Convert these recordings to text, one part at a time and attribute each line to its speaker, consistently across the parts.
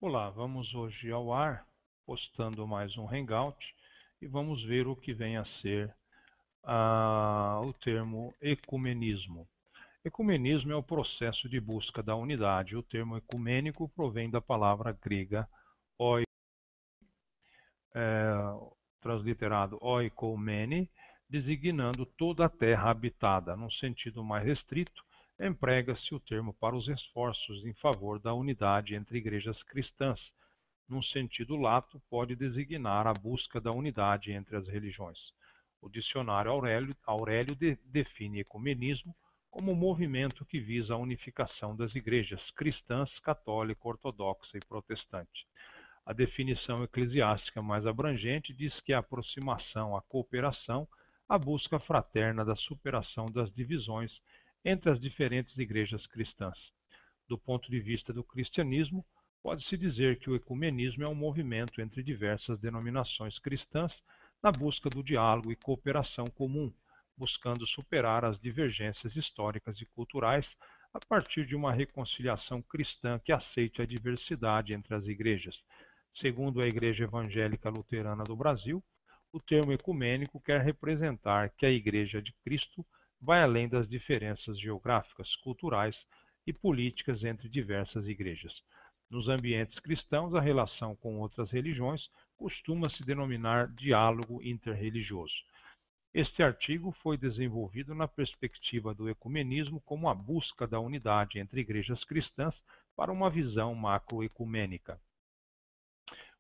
Speaker 1: Olá, vamos hoje ao ar, postando mais um Hangout e vamos ver o que vem a ser o termo ecumenismo. Ecumenismo é o processo de busca da unidade. O termo ecumênico provém da palavra grega oi, transliterado oikomene, designando toda a terra habitada. Num sentido mais restrito, emprega-se o termo para os esforços em favor da unidade entre igrejas cristãs. Num sentido lato, pode designar a busca da unidade entre as religiões. O dicionário Aurélio define ecumenismo como um movimento que visa a unificação das igrejas cristãs, católica, ortodoxa e protestante. A definição eclesiástica mais abrangente diz que a aproximação, a cooperação, a busca fraterna da superação das divisões entre as diferentes igrejas cristãs. Do ponto de vista do cristianismo, pode-se dizer que o ecumenismo é um movimento entre diversas denominações cristãs na busca do diálogo e cooperação comum, buscando superar as divergências históricas e culturais a partir de uma reconciliação cristã que aceite a diversidade entre as igrejas. Segundo a Igreja Evangélica Luterana do Brasil, o termo ecumênico quer representar que a Igreja de Cristo vai além das diferenças geográficas, culturais e políticas entre diversas igrejas. Nos ambientes cristãos, a relação com outras religiões costuma se denominar diálogo interreligioso. Este artigo foi desenvolvido na perspectiva do ecumenismo como a busca da unidade entre igrejas cristãs para uma visão macroecumênica.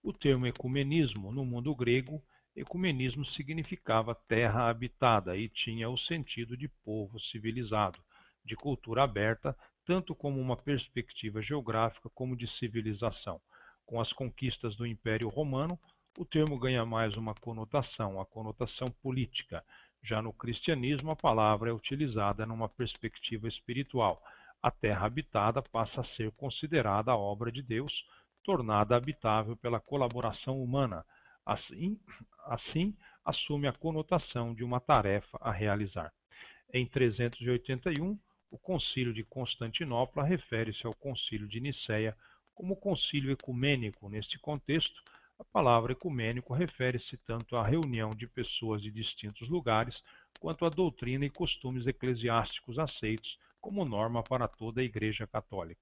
Speaker 1: O termo ecumenismo, no mundo grego, ecumenismo significava terra habitada e tinha o sentido de povo civilizado, de cultura aberta, tanto como uma perspectiva geográfica como de civilização. Com as conquistas do Império Romano, o termo ganha mais uma conotação, a conotação política. Já no cristianismo, a palavra é utilizada numa perspectiva espiritual. A terra habitada passa a ser considerada a obra de Deus, tornada habitável pela colaboração humana. Assim, assume a conotação de uma tarefa a realizar. Em 381, o Concílio de Constantinopla refere-se ao Concílio de Nicéia como concílio ecumênico. Neste contexto, a palavra ecumênico refere-se tanto à reunião de pessoas de distintos lugares, quanto à doutrina e costumes eclesiásticos aceitos como norma para toda a Igreja Católica.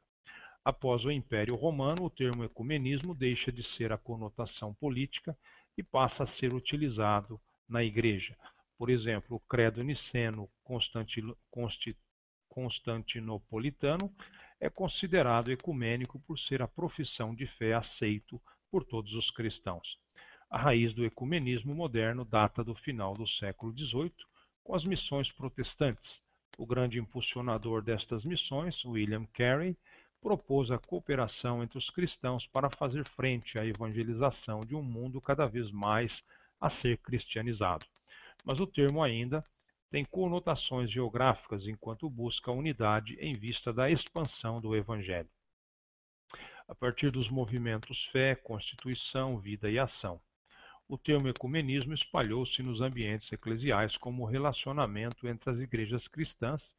Speaker 1: Após o Império Romano, o termo ecumenismo deixa de ser a conotação política e passa a ser utilizado na Igreja. Por exemplo, o Credo Niceno Constantinopolitano é considerado ecumênico por ser a profissão de fé aceito por todos os cristãos. A raiz do ecumenismo moderno data do final do século XVIII, com as missões protestantes. O grande impulsionador destas missões, William Carey, propôs a cooperação entre os cristãos para fazer frente à evangelização de um mundo cada vez mais a ser cristianizado. Mas o termo ainda tem conotações geográficas enquanto busca a unidade em vista da expansão do evangelho. A partir dos movimentos fé, constituição, vida e ação, o termo ecumenismo espalhou-se nos ambientes eclesiais como o relacionamento entre as igrejas cristãs,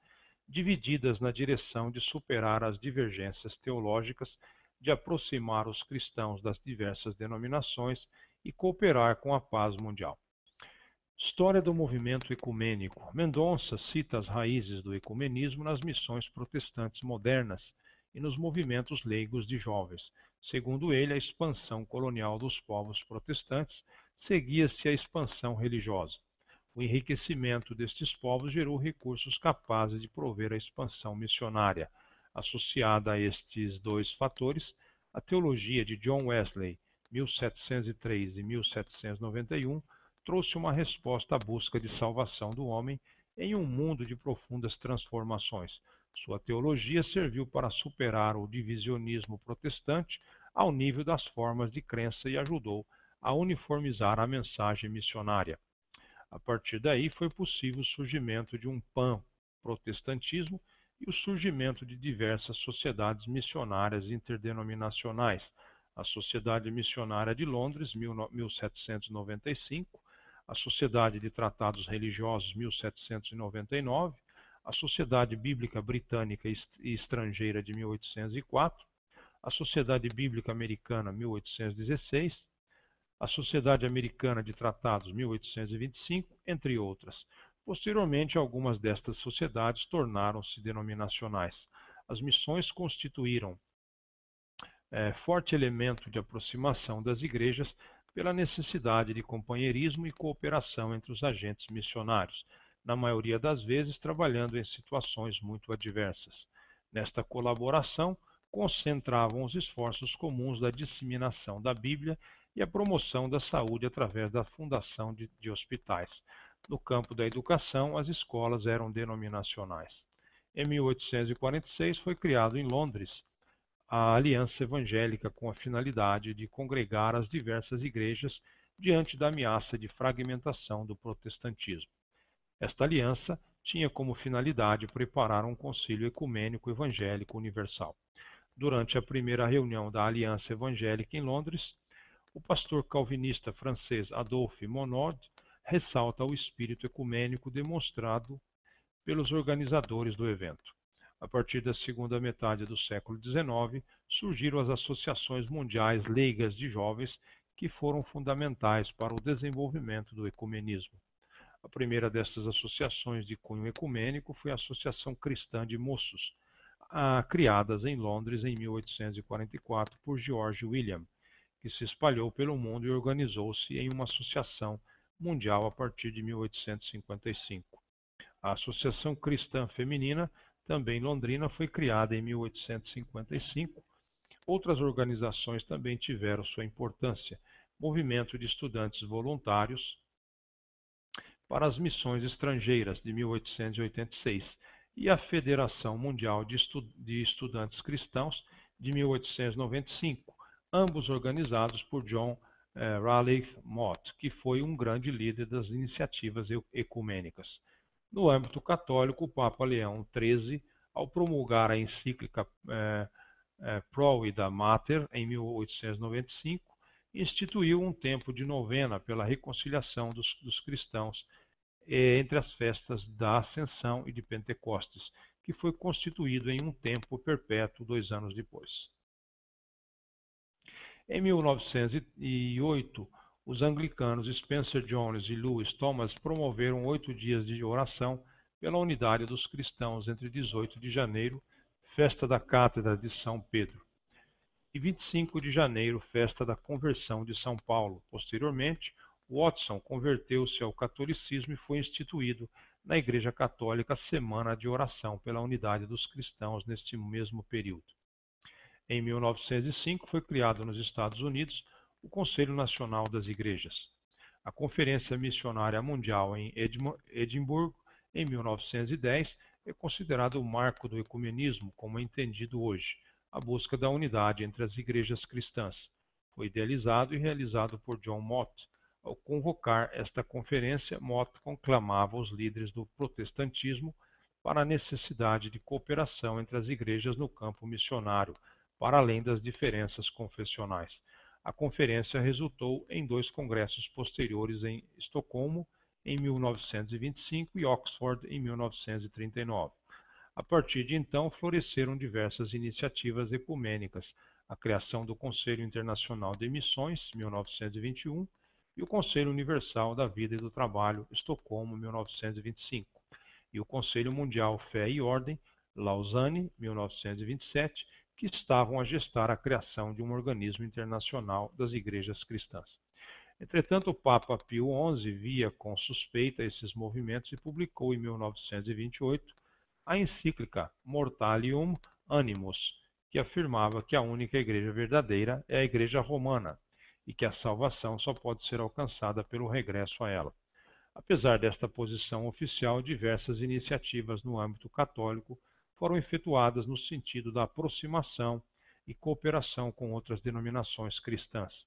Speaker 1: divididas na direção de superar as divergências teológicas, de aproximar os cristãos das diversas denominações e cooperar com a paz mundial. História do movimento ecumênico. Mendonça cita as raízes do ecumenismo nas missões protestantes modernas e nos movimentos leigos de jovens. Segundo ele, a expansão colonial dos povos protestantes seguia-se à expansão religiosa. O enriquecimento destes povos gerou recursos capazes de prover a expansão missionária. Associada a estes dois fatores, a teologia de John Wesley, 1703 e 1791, trouxe uma resposta à busca de salvação do homem em um mundo de profundas transformações. Sua teologia serviu para superar o divisionismo protestante ao nível das formas de crença e ajudou a uniformizar a mensagem missionária. A partir daí foi possível o surgimento de um pan-protestantismo e o surgimento de diversas sociedades missionárias interdenominacionais. A Sociedade Missionária de Londres, 1795, a Sociedade de Tratados Religiosos, 1799, a Sociedade Bíblica Britânica e Estrangeira de 1804, a Sociedade Bíblica Americana, 1816, a Sociedade Americana de Tratados, 1825, entre outras. Posteriormente, algumas destas sociedades tornaram-se denominacionais. As missões constituíram forte elemento de aproximação das igrejas pela necessidade de companheirismo e cooperação entre os agentes missionários, na maioria das vezes trabalhando em situações muito adversas. Nesta colaboração, concentravam os esforços comuns da disseminação da Bíblia e a promoção da saúde através da fundação de hospitais. No campo da educação, as escolas eram denominacionais. Em 1846 foi criado em Londres a Aliança Evangélica com a finalidade de congregar as diversas igrejas diante da ameaça de fragmentação do protestantismo. Esta aliança tinha como finalidade preparar um concílio ecumênico evangélico universal. Durante a primeira reunião da Aliança Evangélica em Londres, o pastor calvinista francês Adolphe Monod ressalta o espírito ecumênico demonstrado pelos organizadores do evento. A partir da segunda metade do século XIX, surgiram as associações mundiais leigas de jovens que foram fundamentais para o desenvolvimento do ecumenismo. A primeira dessas associações de cunho ecumênico foi a Associação Cristã de Moços, criadas em Londres em 1844 por George William, que se espalhou pelo mundo e organizou-se em uma associação mundial a partir de 1855. A Associação Cristã Feminina, também londrina, foi criada em 1855. Outras organizações também tiveram sua importância. Movimento de Estudantes Voluntários para as Missões Estrangeiras, de 1886, e a Federação Mundial de Estudantes Cristãos, de 1895, ambos organizados por John Raleigh Mott, que foi um grande líder das iniciativas ecumênicas. No âmbito católico, o Papa Leão XIII, ao promulgar a encíclica Provida Mater, em 1895, instituiu um tempo de novena pela reconciliação dos cristãos entre as festas da Ascensão e de Pentecostes, que foi constituído em um tempo perpétuo 2 anos depois. Em 1908, os anglicanos Spencer Jones e Lewis Thomas promoveram 8 dias de oração pela unidade dos cristãos entre 18 de janeiro, festa da Cátedra de São Pedro, e 25 de janeiro, festa da Conversão de São Paulo. Posteriormente, Watson converteu-se ao catolicismo e foi instituído na Igreja Católica a Semana de Oração pela Unidade dos Cristãos neste mesmo período. Em 1905 foi criado nos Estados Unidos o Conselho Nacional das Igrejas. A Conferência Missionária Mundial em Edimburgo, em 1910, é considerada o marco do ecumenismo como é entendido hoje, a busca da unidade entre as igrejas cristãs. Foi idealizado e realizado por John Mott. Ao convocar esta conferência, Mott conclamava os líderes do protestantismo para a necessidade de cooperação entre as igrejas no campo missionário, para além das diferenças confessionais. A conferência resultou em 2 congressos posteriores em Estocolmo, em 1925, e Oxford, em 1939. A partir de então, floresceram diversas iniciativas ecumênicas, a criação do Conselho Internacional de Missões, 1921, e o Conselho Universal da Vida e do Trabalho, Estocolmo, 1925, e o Conselho Mundial Fé e Ordem, Lausanne, 1927, que estavam a gestar a criação de um organismo internacional das igrejas cristãs. Entretanto, o Papa Pio XI via com suspeita esses movimentos e publicou em 1928 a encíclica Mortalium Animus, que afirmava que a única igreja verdadeira é a Igreja Romana e que a salvação só pode ser alcançada pelo regresso a ela. Apesar desta posição oficial, diversas iniciativas no âmbito católico foram efetuadas no sentido da aproximação e cooperação com outras denominações cristãs.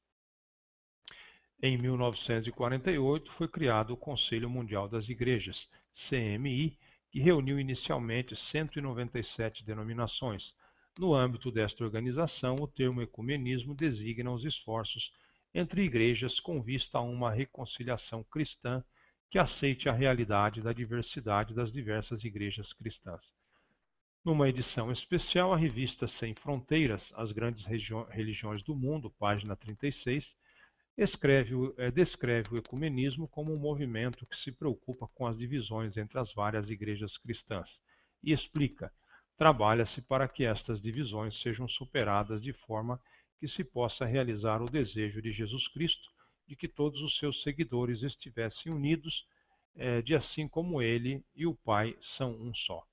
Speaker 1: Em 1948 foi criado o Conselho Mundial das Igrejas, CMI, que reuniu inicialmente 197 denominações. No âmbito desta organização, o termo ecumenismo designa os esforços entre igrejas com vista a uma reconciliação cristã que aceite a realidade da diversidade das diversas igrejas cristãs. Numa edição especial, a revista Sem Fronteiras, As Grandes Religiões do Mundo, página 36, descreve o ecumenismo como um movimento que se preocupa com as divisões entre as várias igrejas cristãs e explica: trabalha-se para que estas divisões sejam superadas de forma que se possa realizar o desejo de Jesus Cristo de que todos os seus seguidores estivessem unidos, de assim como ele e o Pai são um só.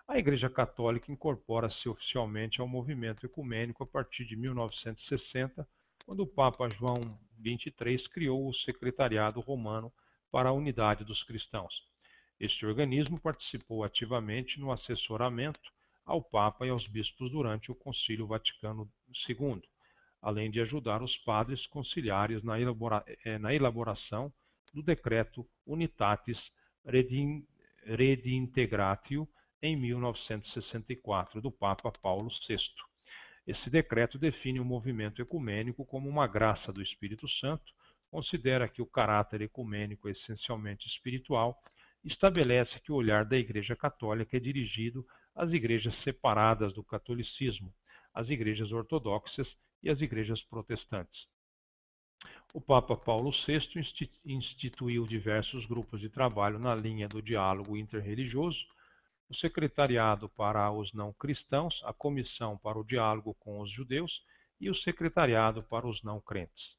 Speaker 1: A Igreja Católica incorpora-se oficialmente ao movimento ecumênico a partir de 1960, quando o Papa João XXIII criou o Secretariado Romano para a Unidade dos Cristãos. Este organismo participou ativamente no assessoramento ao Papa e aos bispos durante o Concílio Vaticano II, além de ajudar os padres conciliares na elaboração do decreto Unitatis Redintegratio em 1964, do Papa Paulo VI. Esse decreto define o movimento ecumênico como uma graça do Espírito Santo, considera que o caráter ecumênico é essencialmente espiritual, estabelece que o olhar da Igreja Católica é dirigido às igrejas separadas do catolicismo, às igrejas ortodoxas e às igrejas protestantes. O Papa Paulo VI instituiu diversos grupos de trabalho na linha do diálogo interreligioso, o Secretariado para os Não Cristãos, a Comissão para o Diálogo com os Judeus e o Secretariado para os Não Crentes.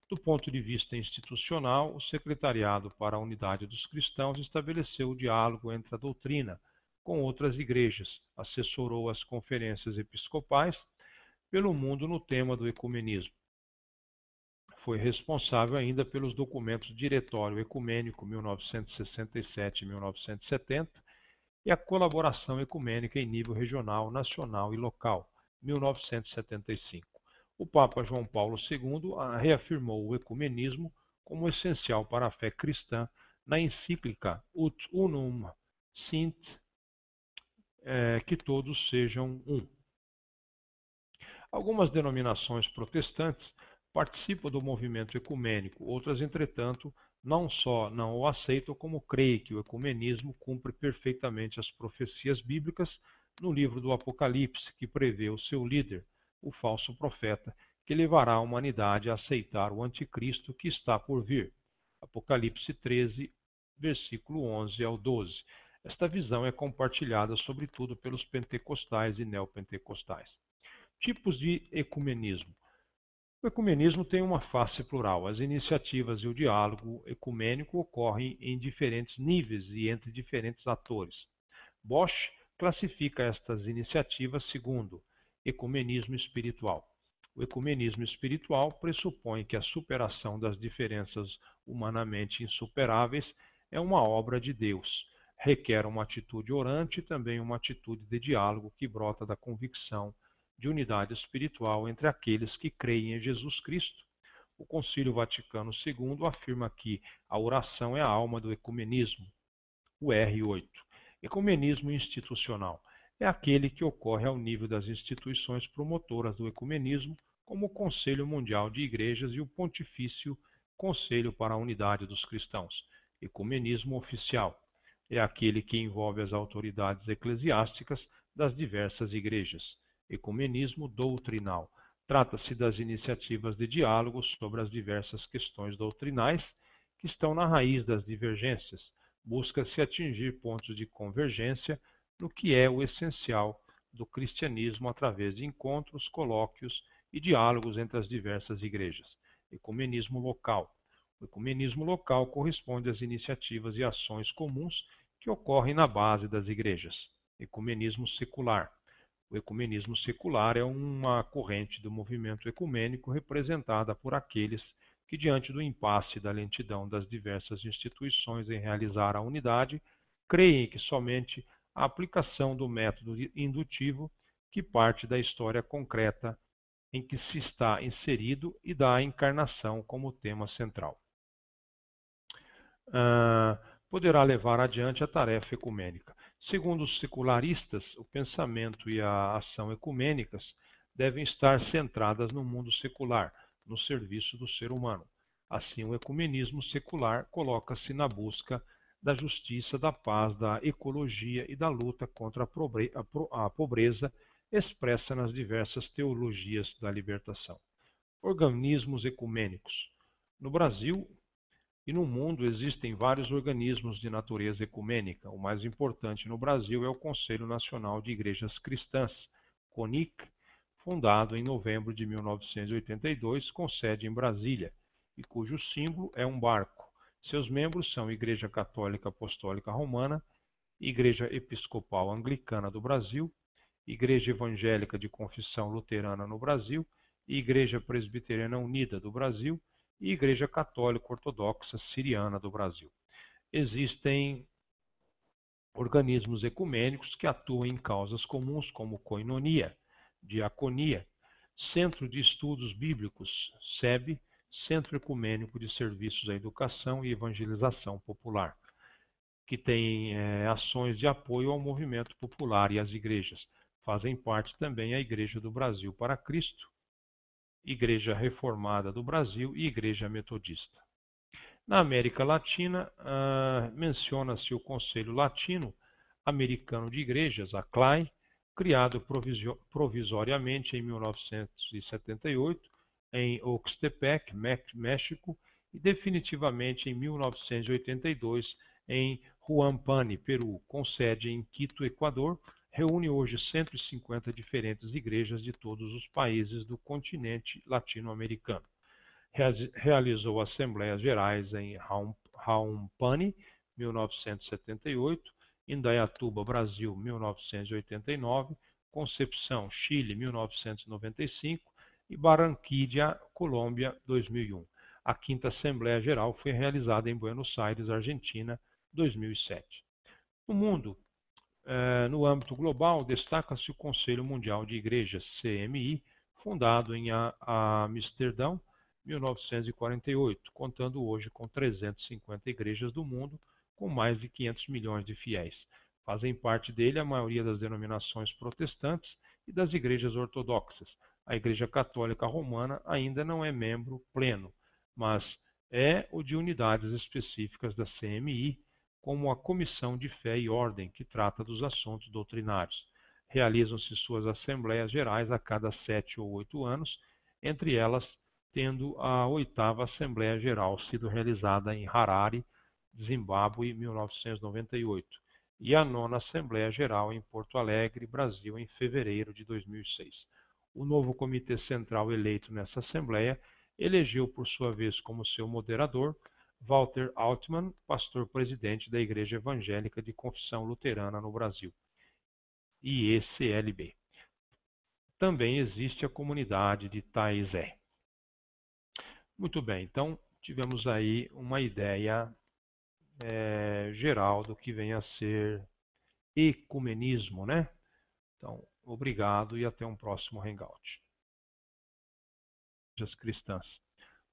Speaker 1: Do ponto de vista institucional, o Secretariado para a Unidade dos Cristãos estabeleceu o diálogo entre a doutrina com outras igrejas, assessorou as conferências episcopais pelo mundo no tema do ecumenismo. Foi responsável ainda pelos documentos Diretório Ecumênico 1967-1970 e a Colaboração Ecumênica em Nível Regional, Nacional e Local, 1975. O Papa João Paulo II reafirmou o ecumenismo como essencial para a fé cristã na encíclica Ut Unum Sint, que todos sejam um. Algumas denominações protestantes participam do movimento ecumênico, outras, entretanto, não só não o aceitam, como creem que o ecumenismo cumpre perfeitamente as profecias bíblicas no livro do Apocalipse, que prevê o seu líder, o falso profeta, que levará a humanidade a aceitar o anticristo que está por vir. Apocalipse 13, versículo 11 ao 12. Esta visão é compartilhada sobretudo pelos pentecostais e neopentecostais. Tipos de ecumenismo. O ecumenismo tem uma face plural. As iniciativas e o diálogo ecumênico ocorrem em diferentes níveis e entre diferentes atores. Bosch classifica estas iniciativas segundo ecumenismo espiritual. O ecumenismo espiritual pressupõe que a superação das diferenças humanamente insuperáveis é uma obra de Deus. Requer uma atitude orante e também uma atitude de diálogo que brota da convicção de unidade espiritual entre aqueles que creem em Jesus Cristo. O Concílio Vaticano II afirma que a oração é a alma do ecumenismo. O R8. Ecumenismo institucional é aquele que ocorre ao nível das instituições promotoras do ecumenismo, como o Conselho Mundial de Igrejas e o Pontifício Conselho para a Unidade dos Cristãos. Ecumenismo oficial é aquele que envolve as autoridades eclesiásticas das diversas igrejas. Ecumenismo doutrinal. Trata-se das iniciativas de diálogo sobre as diversas questões doutrinais que estão na raiz das divergências. Busca-se atingir pontos de convergência no que é o essencial do cristianismo através de encontros, colóquios e diálogos entre as diversas igrejas. Ecumenismo local. O ecumenismo local corresponde às iniciativas e ações comuns que ocorrem na base das igrejas. Ecumenismo secular. O ecumenismo secular é uma corrente do movimento ecumênico representada por aqueles que, diante do impasse e da lentidão das diversas instituições em realizar a unidade, creem que somente a aplicação do método indutivo, que parte da história concreta em que se está inserido e da encarnação como tema central, poderá levar adiante a tarefa ecumênica. Segundo os secularistas, o pensamento e a ação ecumênicas devem estar centradas no mundo secular, no serviço do ser humano. Assim, o ecumenismo secular coloca-se na busca da justiça, da paz, da ecologia e da luta contra a pobreza, expressa nas diversas teologias da libertação. Organismos ecumênicos. No Brasil e no mundo existem vários organismos de natureza ecumênica. O mais importante no Brasil é o Conselho Nacional de Igrejas Cristãs, CONIC, fundado em novembro de 1982, com sede em Brasília, e cujo símbolo é um barco. Seus membros são Igreja Católica Apostólica Romana, Igreja Episcopal Anglicana do Brasil, Igreja Evangélica de Confissão Luterana no Brasil, Igreja Presbiteriana Unida do Brasil e Igreja Católica Ortodoxa Siriana do Brasil. Existem organismos ecumênicos que atuam em causas comuns como coinonia, diaconia, Centro de Estudos Bíblicos, SEB, Centro Ecumênico de Serviços à Educação e Evangelização Popular, que tem ações de apoio ao movimento popular e às igrejas. Fazem parte também a Igreja do Brasil para Cristo, Igreja Reformada do Brasil e Igreja Metodista. Na América Latina, menciona-se o Conselho Latino Americano de Igrejas, a CLAI, criado provisoriamente em 1978 em Oxtepec, México, e definitivamente em 1982 em Huampani, Peru, com sede em Quito, Equador, reúne hoje 150 diferentes igrejas de todos os países do continente latino-americano. Realizou assembleias gerais em Huampani, 1978, Indaiatuba, Brasil, 1989, Concepção, Chile, 1995 e Barranquilla, Colômbia, 2001. A quinta Assembleia Geral foi realizada em Buenos Aires, Argentina, 2007. No mundo, no âmbito global, destaca-se o Conselho Mundial de Igrejas, CMI, fundado em Amsterdão, 1948, contando hoje com 350 igrejas do mundo, com mais de 500 milhões de fiéis. Fazem parte dele a maioria das denominações protestantes e das igrejas ortodoxas. A Igreja Católica Romana ainda não é membro pleno, mas é o de unidades específicas da CMI, como a Comissão de Fé e Ordem, que trata dos assuntos doutrinários. Realizam-se suas assembleias gerais a cada 7 ou 8 anos, entre elas tendo a 8ª Assembleia Geral sido realizada em Harare, Zimbábue, 1998, e a 9ª Assembleia Geral em Porto Alegre, Brasil, em fevereiro de 2006. O novo Comitê Central eleito nessa Assembleia elegeu, por sua vez, como seu moderador, Walter Altman, pastor-presidente da Igreja Evangélica de Confissão Luterana no Brasil, IECLB. Também existe a comunidade de Taizé. Muito bem, então tivemos aí uma ideia geral do que vem a ser ecumenismo, né? Então, obrigado e até um próximo Hangout. As cristãs.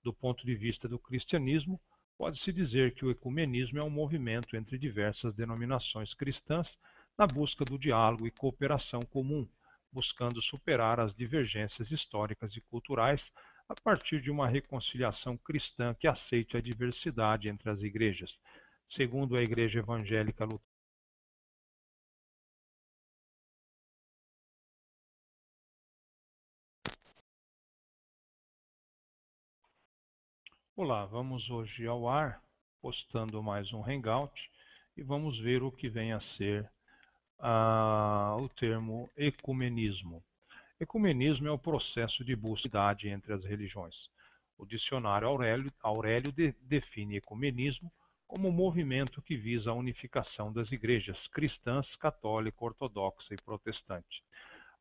Speaker 1: Do ponto de vista do cristianismo, pode-se dizer que o ecumenismo é um movimento entre diversas denominações cristãs na busca do diálogo e cooperação comum, buscando superar as divergências históricas e culturais a partir de uma reconciliação cristã que aceite a diversidade entre as igrejas. Segundo a Igreja Evangélica Luterana, olá, vamos hoje ao ar, postando mais um Hangout, e vamos ver o que vem a ser o termo ecumenismo. Ecumenismo é o processo de busca de unidade entre as religiões. O dicionário Aurélio define ecumenismo como um movimento que visa a unificação das igrejas cristãs, católica, ortodoxa e protestante.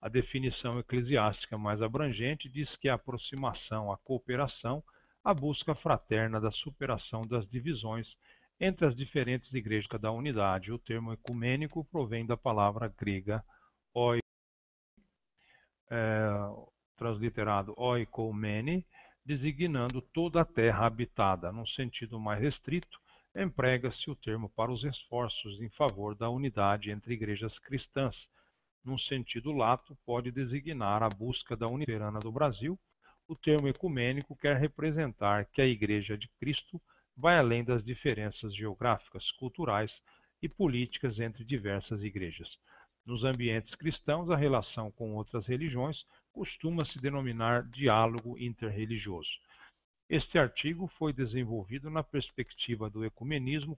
Speaker 1: A definição eclesiástica mais abrangente diz que a aproximação, a cooperação, a busca fraterna da superação das divisões entre as diferentes igrejas da unidade. O termo ecumênico provém da palavra grega transliterado oikomene, designando toda a terra habitada. Num sentido mais restrito, emprega-se o termo para os esforços em favor da unidade entre igrejas cristãs. Num sentido lato, pode designar a busca da unidade do Brasil. O termo ecumênico quer representar que a Igreja de Cristo vai além das diferenças geográficas, culturais e políticas entre diversas igrejas. Nos ambientes cristãos, a relação com outras religiões costuma se denominar diálogo interreligioso. Este artigo foi desenvolvido na perspectiva do ecumenismo